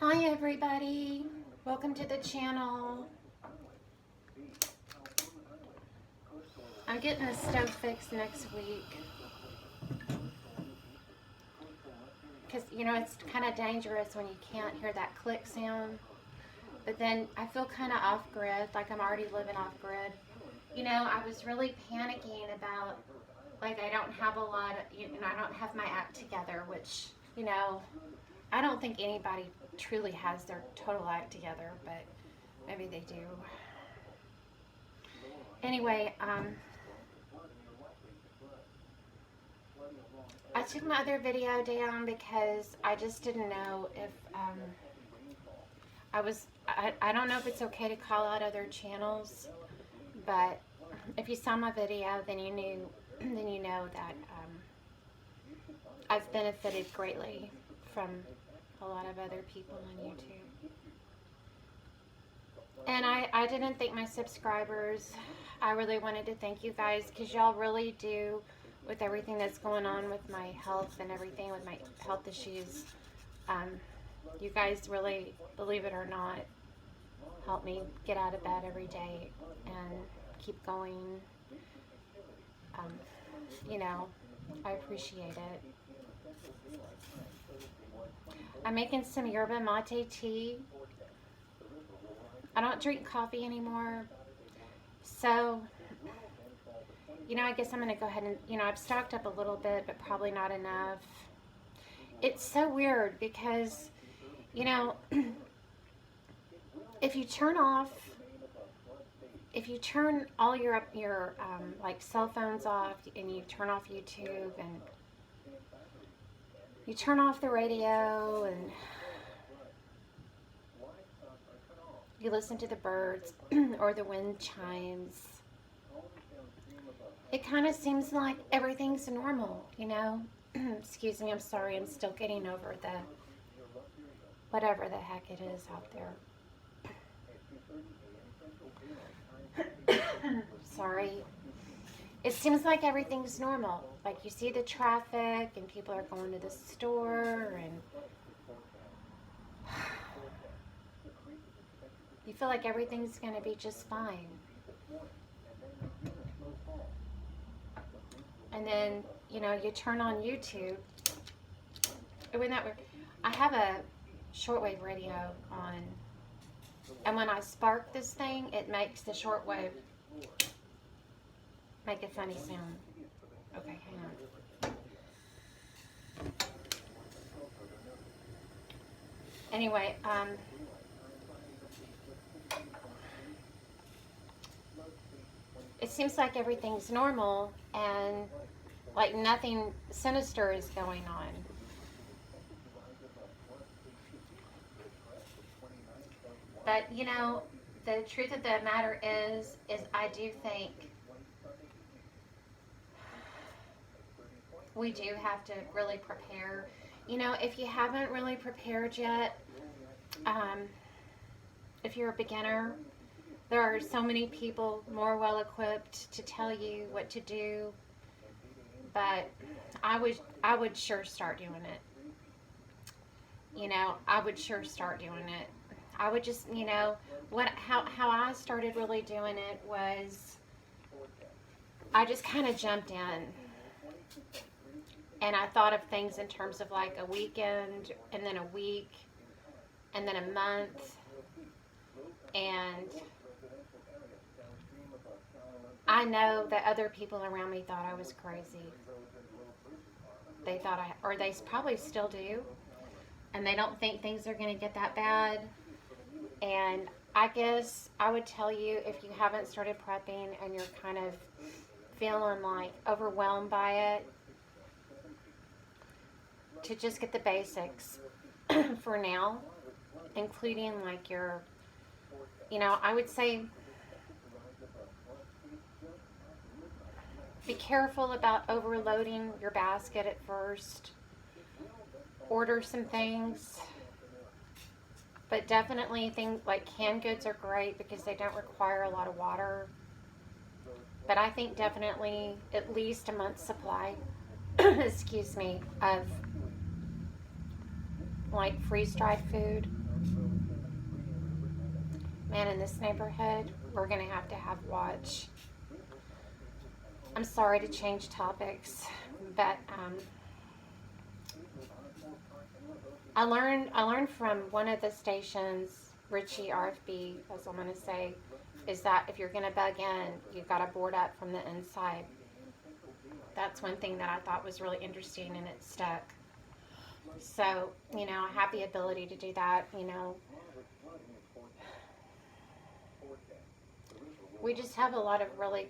Hi everybody, welcome to the channel. I'm getting the stove fixed next week because you know it's kind of dangerous when you can't hear that click sound, but then I feel kind of off grid, like I'm already living off grid. You know, I was really panicking about like I don't have a lot of, I don't have my act together, which, you know, I don't think anybody truly has their total act together, but maybe they do. Anyway, I took my other video down because I just didn't know if I don't know if it's okay to call out other channels, but if you saw my video, then you know that I've benefited greatly from a lot of other people on YouTube. And I didn't thank my subscribers. I really wanted to thank you guys because y'all really do, with everything that's going on with my health and everything with my health issues. You guys really, believe it or not, help me get out of bed every day and keep going. You know, I appreciate it. I'm making some yerba mate tea. I don't drink coffee anymore, so, you know, I guess I'm going to go ahead and, you know, I've stocked up a little bit, but probably not enough. It's so weird because, you know, if you turn all your like cell phones off and you turn off YouTube and you turn off the radio and you listen to the birds or the wind chimes, it kind of seems like everything's normal, you know? Excuse me, I'm sorry, I'm still getting over the whatever the heck it is out there. Sorry. It seems like everything's normal. Like you see the traffic and people are going to the store and you feel like everything's going to be just fine. And then, you know, you turn on YouTube. Isn't that weird? I have a shortwave radio on. And when I spark this thing, it makes the shortwave make a funny sound. Okay, hang on. Anyway, it seems like everything's normal and like nothing sinister is going on. But, you know, the truth of the matter is I do think we do have to really prepare. You know, if you haven't really prepared yet, if you're a beginner, there are so many people more well equipped to tell you what to do, but I would sure start doing it. You know, I would sure start doing it. I would just, you know, how I started really doing it was I just kind of jumped in. And I thought of things in terms of like a weekend and then a week and then a month. And I know that other people around me thought I was crazy. They thought or they probably still do. And they don't think things are going to get that bad. And I guess I would tell you, if you haven't started prepping and you're kind of feeling like overwhelmed by it, to just get the basics for now, including like your, you know, I would say be careful about overloading your basket at first. Order some things, but definitely things like canned goods are great because they don't require a lot of water. But I think definitely at least a month's supply, excuse me, of like freeze-dried food man, in this neighborhood, we're going to have watch. I'm sorry to change topics, but I learned from one of the stations, Richie RFB, as I'm going to say, is that if you're going to bug in, you've got to board up from the inside. That's one thing that I thought was really interesting, and it stuck. So, you know, I have the ability to do that, you know. We just have a lot of really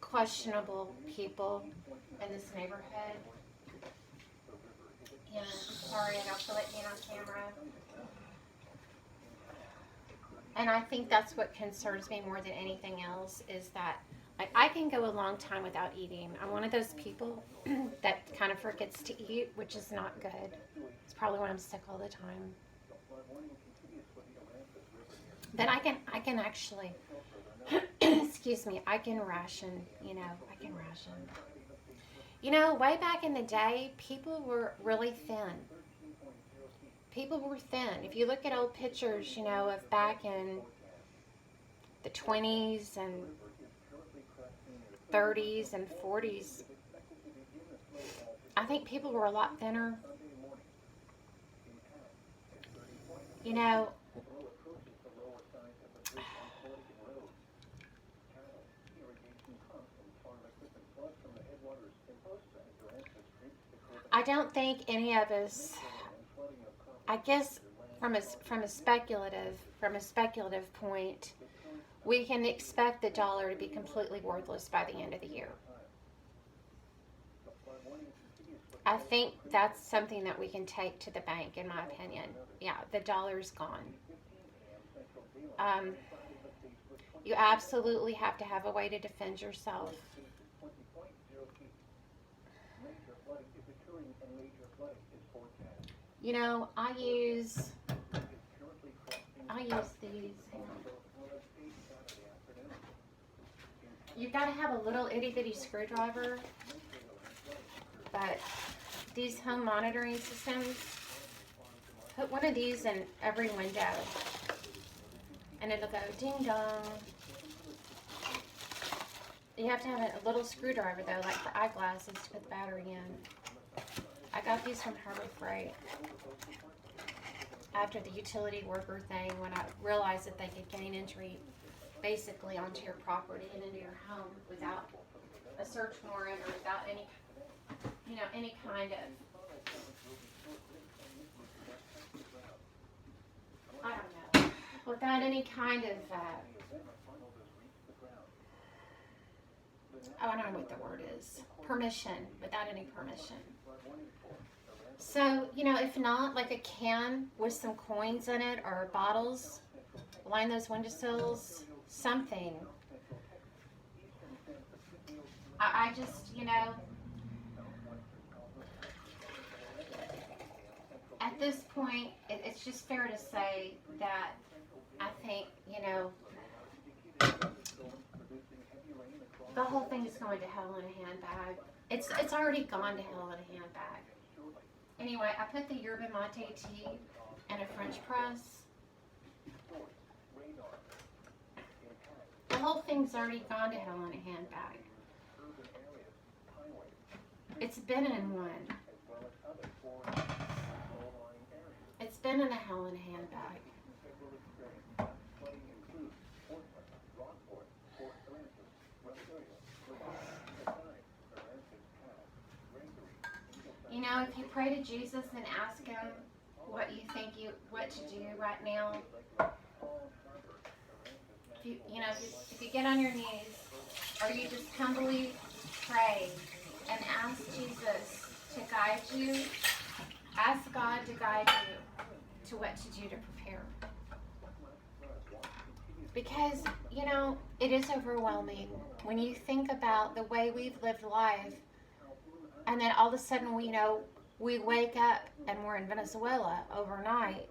questionable people in this neighborhood. Yeah, sorry, I don't feel like being on camera. And I think that's what concerns me more than anything else, is that I can go a long time without eating. I'm one of those people that kind of forgets to eat, which is not good. It's probably why I'm sick all the time. But I can actually, excuse me, I can ration, you know, I can ration. You know, way back in the day, people were really thin. People were thin. If you look at old pictures, you know, of back in the 20s and 30s and 40s, I think people were a lot thinner. You know, I don't think any of us, I guess from a speculative point, we can expect the dollar to be completely worthless by the end of the year. I think that's something that we can take to the bank, in my opinion. Yeah, the dollar's gone. Um, you absolutely have to have a way to defend yourself. You know, I use these. Hang on. You've got to have a little itty bitty screwdriver, but these home monitoring systems, put one of these in every window, and it'll go ding dong. You have to have a little screwdriver though, like for eyeglasses, to put the battery in. I got these from Harbor Freight after the utility worker thing, when I realized that they could gain entry basically onto your property and into your home without a search warrant or without any, you know, any kind of, I don't know, without any kind of, I don't know what the word is, permission, without any permission. So, you know, if not, like a can with some coins in it, or bottles, line those windowsills, something. I just, you know, at this point, it's just fair to say that I think, you know, the whole thing is going to hell in a handbag. It's already gone to hell in a handbag. Anyway, I put the yerba mate tea in a French press. The whole thing's already gone to hell in a handbag. It's been in one. It's been in a hell in a handbag. You know, if you pray to Jesus and ask him what you think what to do right now, if you get on your knees, or you just humbly pray and ask Jesus to guide you, ask God to guide you to what to do to prepare. Because, you know, it is overwhelming when you think about the way we've lived life, and then all of a sudden, we wake up and we're in Venezuela overnight.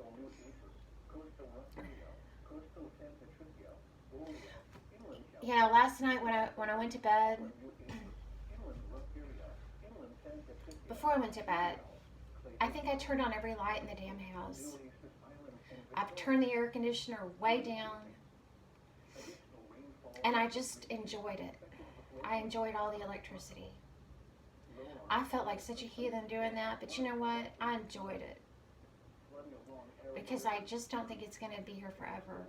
You know, last night when I went to bed, before I went to bed, I think I turned on every light in the damn house. I've turned the air conditioner way down, and I just enjoyed it. I enjoyed all the electricity. I felt like such a heathen doing that, but you know what? I enjoyed it. Because I just don't think it's going to be here forever.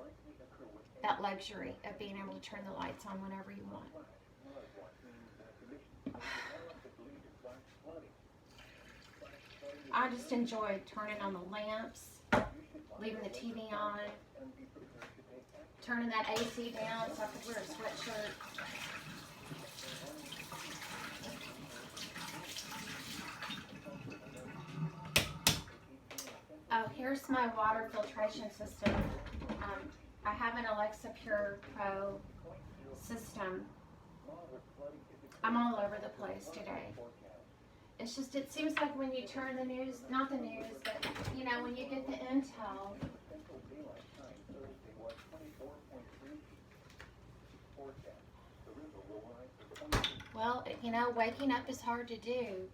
That luxury of being able to turn the lights on whenever you want. I just enjoyed turning on the lamps, leaving the TV on, turning that AC down so I could wear a sweatshirt. Oh, here's my water filtration system. I have an Alexa Pure Pro system. I'm all over the place today. It's just, it seems like when you turn the news, not the news, but, you know, when you get the intel, well, you know, waking up is hard to do.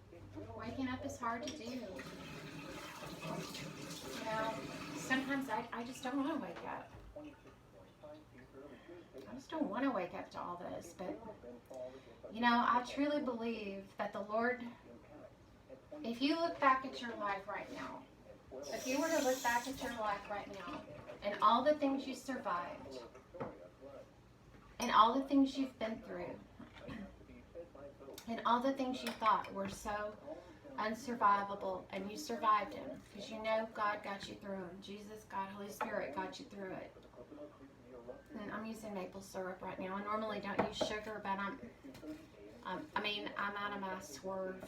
Waking up is hard to do. You know, sometimes I just don't want to wake up. I just don't want to wake up to all this, but, you know, I truly believe that the Lord, if you look back at your life right now, if you were to look back at your life right now, and all the things you survived, and all the things you've been through, and all the things you thought were so unsurvivable, and you survived them, because you know God got you through them. Jesus, God, Holy Spirit got you through it. And I'm using maple syrup right now. I normally don't use sugar, but I'm out of my swerve.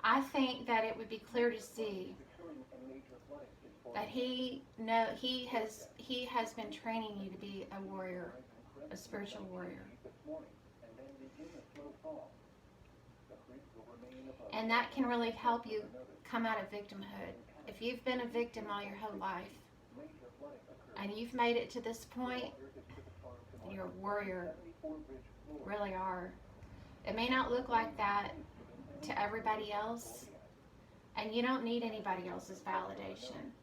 I think that it would be clear to see that He has been training you to be a warrior, a spiritual warrior. And that can really help you come out of victimhood. If you've been a victim all your whole life, and you've made it to this point, you're a warrior, really are. It may not look like that to everybody else, and you don't need anybody else's validation.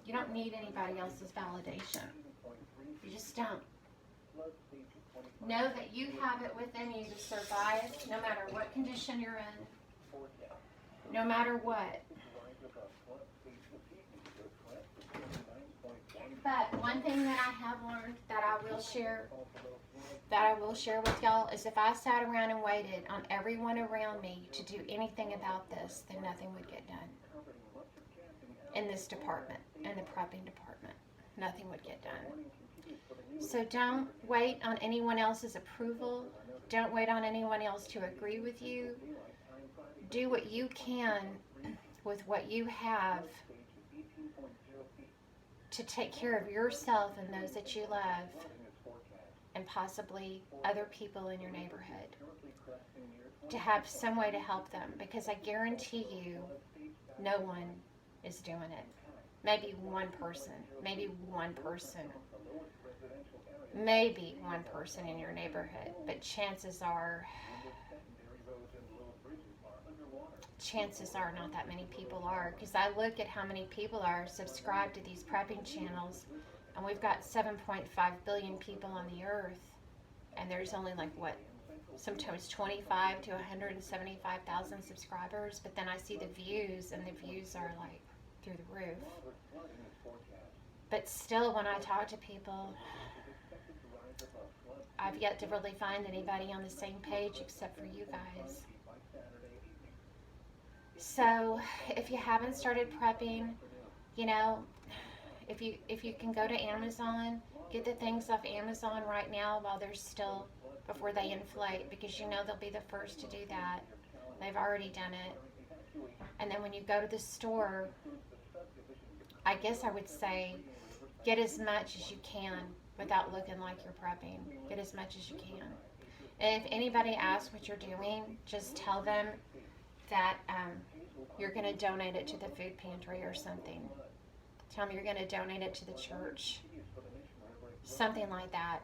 You don't need anybody else's validation. You just don't. Know that you have it within you to survive no matter what condition you're in, no matter what. But one thing that I have learned that I will share with y'all is if I sat around and waited on everyone around me to do anything about this, then nothing would get done. In this department, in the prepping department, nothing would get done. So don't wait on anyone else's approval. Don't wait on anyone else to agree with you. Do what you can with what you have to take care of yourself and those that you love, and possibly other people in your neighborhood, to have some way to help them, because I guarantee you no one is doing it. Maybe one person in your neighborhood, but chances are not that many people are, because I look at how many people are subscribed to these prepping channels, and we've got 7.5 billion people on the earth, and there's only sometimes 25 to 175,000 subscribers, but then I see the views, and the views are like through the roof. But still, when I talk to people, I've yet to really find anybody on the same page except for you guys. So if you haven't started prepping, you know, if you can go to Amazon, get the things off Amazon right now while they're still, before they inflate, because you know they'll be the first to do that. They've already done it. And then when you go to the store, I guess I would say get as much as you can without looking like you're prepping. Get as much as you can. And if anybody asks what you're doing, just tell them that you're going to donate it to the food pantry or something. Tell them you're going to donate it to the church. Something like that.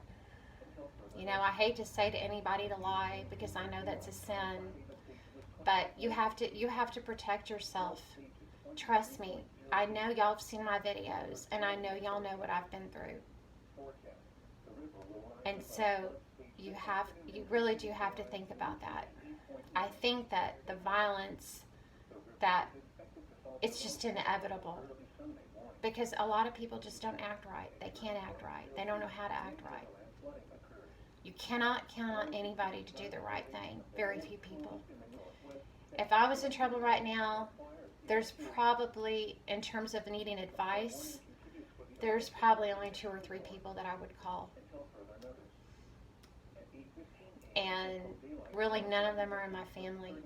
You know, I hate to say to anybody to lie, because I know that's a sin. But You have to protect yourself. Trust me. I know y'all have seen my videos, and I know y'all know what I've been through. And so you really do have to think about that. I think that the violence, that it's just inevitable, because a lot of people just don't act right. They can't act right. They don't know how to act right. You cannot count on anybody to do the right thing. Very few people. If I was in trouble right now, there's probably, in terms of needing advice, there's probably only 2 or 3 people that I would call. And really none of them are in my family,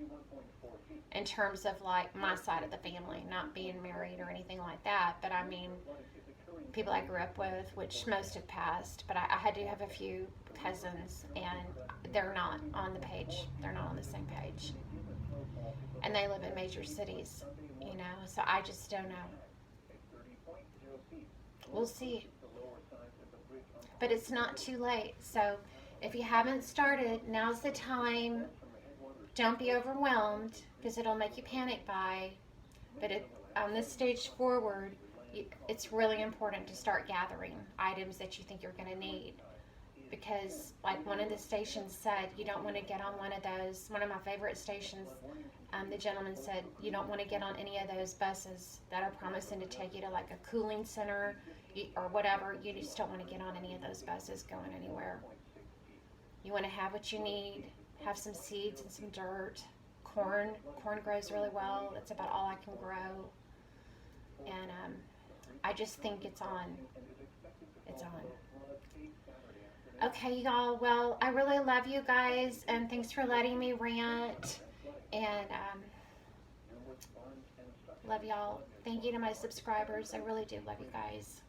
in terms of like my side of the family, not being married or anything like that. But I mean, people I grew up with, which most have passed, but I do have a few cousins, and they're not on the page. They're not on the same page. And they live in major cities, so I just don't know. We'll see. But it's not too late. So if you haven't started, now's the time. Don't be overwhelmed, because it'll make you panic buy. But on this stage forward, it's really important to start gathering items that you think you're going to need. Because like one of the stations said, you don't want to get on one of my favorite stations, the gentleman said, you don't want to get on any of those buses that are promising to take you to like a cooling center or whatever. You just don't want to get on any of those buses going anywhere. You want to have what you need, have some seeds and some dirt. Corn grows really well. That's about all I can grow. And I just think it's on. It's on. Okay, y'all. Well, I really love you guys, and thanks for letting me rant. And love y'all. Thank you to my subscribers. I really do love you guys.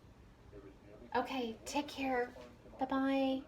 Okay, take care. Bye-bye.